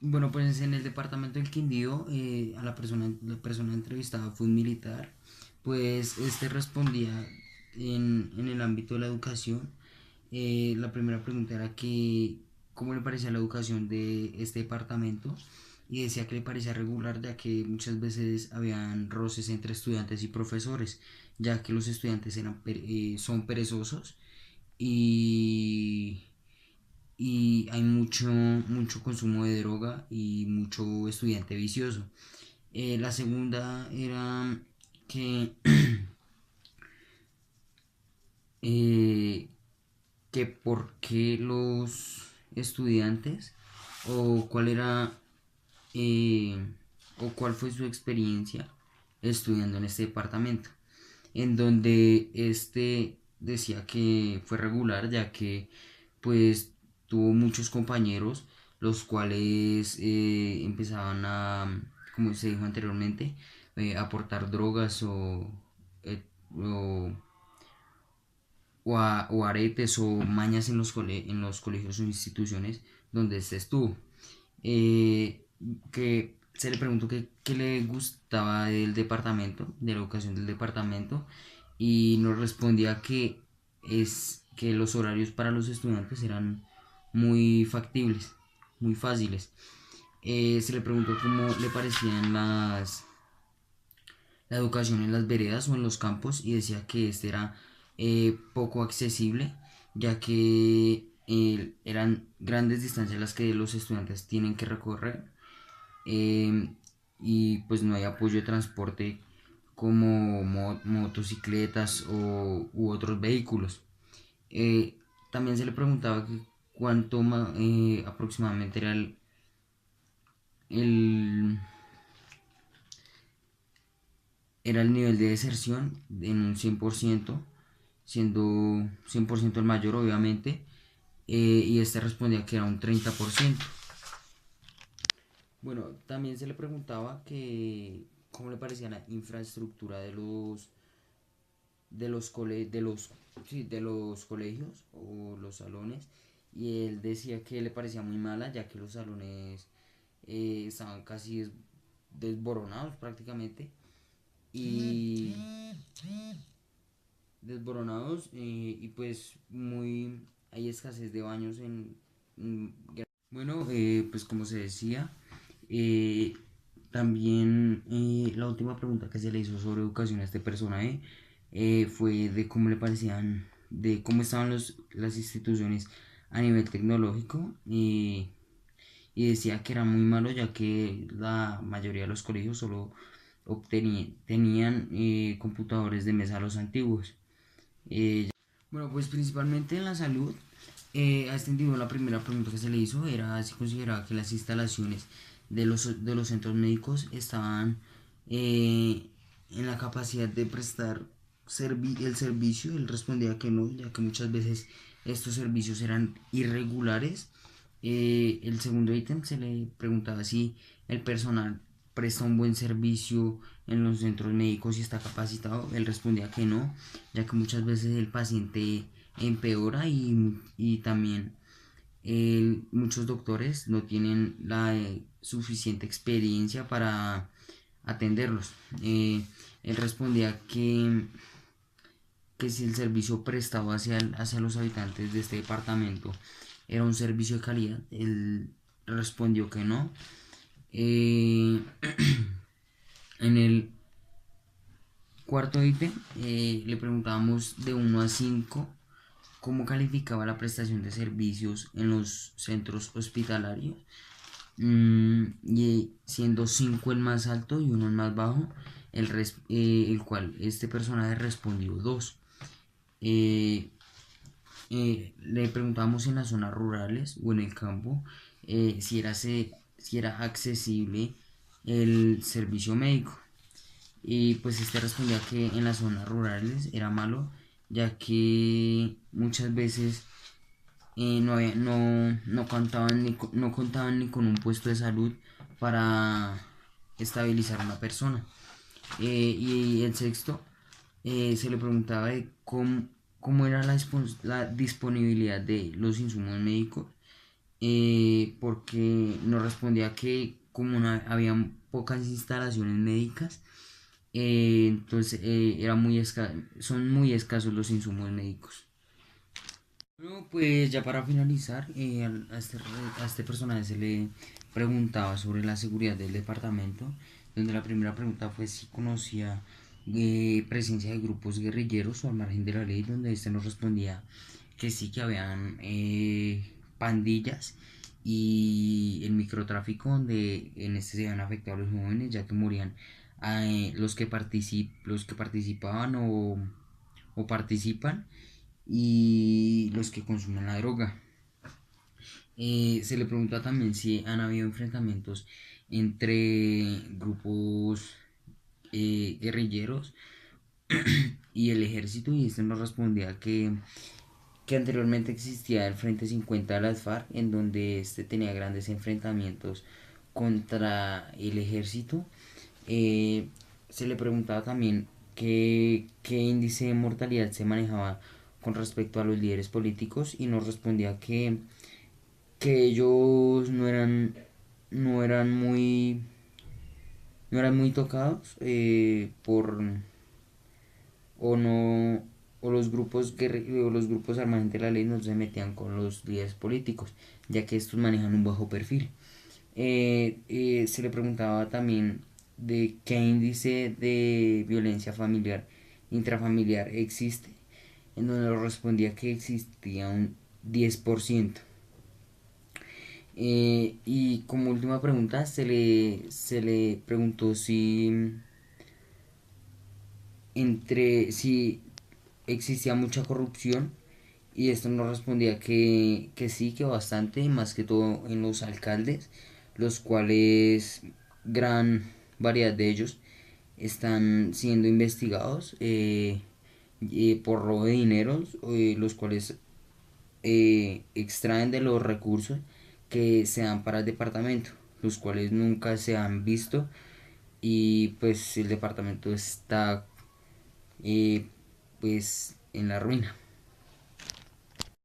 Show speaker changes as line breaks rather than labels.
Bueno, pues en el departamento del Quindío, la persona entrevistada fue un militar, pues este respondía en el ámbito de la educación. La primera pregunta era que cómo le parecía la educación de este departamento y decía que le parecía regular, ya que muchas veces habían roces entre estudiantes y profesores, ya que los estudiantes son perezosos y hay mucho consumo de droga y mucho estudiante vicioso. La segunda era que, eh, que por qué los estudiantes o cuál era eh, o cuál fue su experiencia estudiando en este departamento, en donde este decía que fue regular, ya que pues tuvo muchos compañeros los cuales empezaban a, como se dijo anteriormente, aportar drogas eh, o, o aretes o mañas en en los colegios o instituciones donde este estuvo. Eh, que se le preguntó qué le gustaba del departamento, de la educación del departamento, y nos respondía que los horarios para los estudiantes eran muy factibles, muy fáciles. Se le preguntó cómo le parecían la educación en las veredas o en los campos y decía que este era poco accesible, ya que eran grandes distancias las que los estudiantes tienen que recorrer, eh, y pues no hay apoyo de transporte como motocicletas u otros vehículos. Eh, También se le preguntaba que cuánto aproximadamente era el, era el nivel de deserción en un 100%, siendo 100% el mayor obviamente, y este respondía que era un 30%. Bueno, también se le preguntaba que cómo le parecía la infraestructura de los colegios o los salones, y él decía que le parecía muy mala, ya que los salones estaban casi desboronados prácticamente, y y pues muy hay escasez de baños en bueno, pues como se decía, eh, también la última pregunta que se le hizo sobre educación a este personaje fue de cómo le parecían, de cómo estaban las instituciones a nivel tecnológico, y decía que era muy malo, ya que la mayoría de los colegios solo tenían computadores de mesa a los antiguos. Bueno, pues principalmente en la salud, a este individuo la primera pregunta que se le hizo era si consideraba que las instalaciones de los centros médicos estaban en la capacidad de prestar el servicio. Él respondía que no, ya que muchas veces estos servicios eran irregulares. El segundo ítem se le preguntaba si el personal presta un buen servicio en los centros médicos y está capacitado. Él respondía que no, ya que muchas veces el paciente empeora, y también muchos doctores no tienen la suficiente experiencia para atenderlos. Él respondía que si el servicio prestado hacia los habitantes de este departamento era un servicio de calidad. Él respondió que no. Eh, en el cuarto ítem le preguntábamos de 1 a 5 cómo calificaba la prestación de servicios en los centros hospitalarios. Y siendo 5 el más alto y 1 el más bajo, el cual este personaje respondió 2. Eh, Le preguntamos en las zonas rurales o en el campo si era accesible el servicio médico. Y pues este respondía que en las zonas rurales era malo, ya que muchas veces no contaban ni con un puesto de salud para estabilizar a una persona. Y el sexto, se le preguntaba de cómo era la disponibilidad de los insumos médicos, porque nos respondía que como no habían pocas instalaciones médicas, entonces son muy escasos los insumos médicos. Bueno, pues ya para finalizar, a este personaje se le preguntaba sobre la seguridad del departamento, donde la primera pregunta fue si conocía presencia de grupos guerrilleros o al margen de la ley, donde este nos respondía que sí, que habían pandillas y el microtráfico, donde en este se habían afectado a los jóvenes, ya que morían los que participaban o participan y los que consumen la droga. Se le pregunta también si han habido enfrentamientos entre grupos guerrilleros y el ejército, y este nos respondía que anteriormente existía el Frente 50 de las FARC, en donde este tenía grandes enfrentamientos contra el ejército. Eh, Se le preguntaba también qué índice de mortalidad se manejaba con respecto a los líderes políticos, y nos respondía que ellos no eran muy tocados o no o los grupos al margen de la ley no se metían con los líderes políticos, ya que estos manejan un bajo perfil. Se le preguntaba también de qué índice de violencia familiar intrafamiliar existe, en donde respondía que existía un 10%. Y como última pregunta se le preguntó si existía mucha corrupción, y esto nos respondía que sí, que bastante, más que todo en los alcaldes, los cuales gran variedad de ellos están siendo investigados por robo de dineros, los cuales extraen de los recursos que se dan para el departamento, los cuales nunca se han visto, y pues el departamento está pues en la ruina.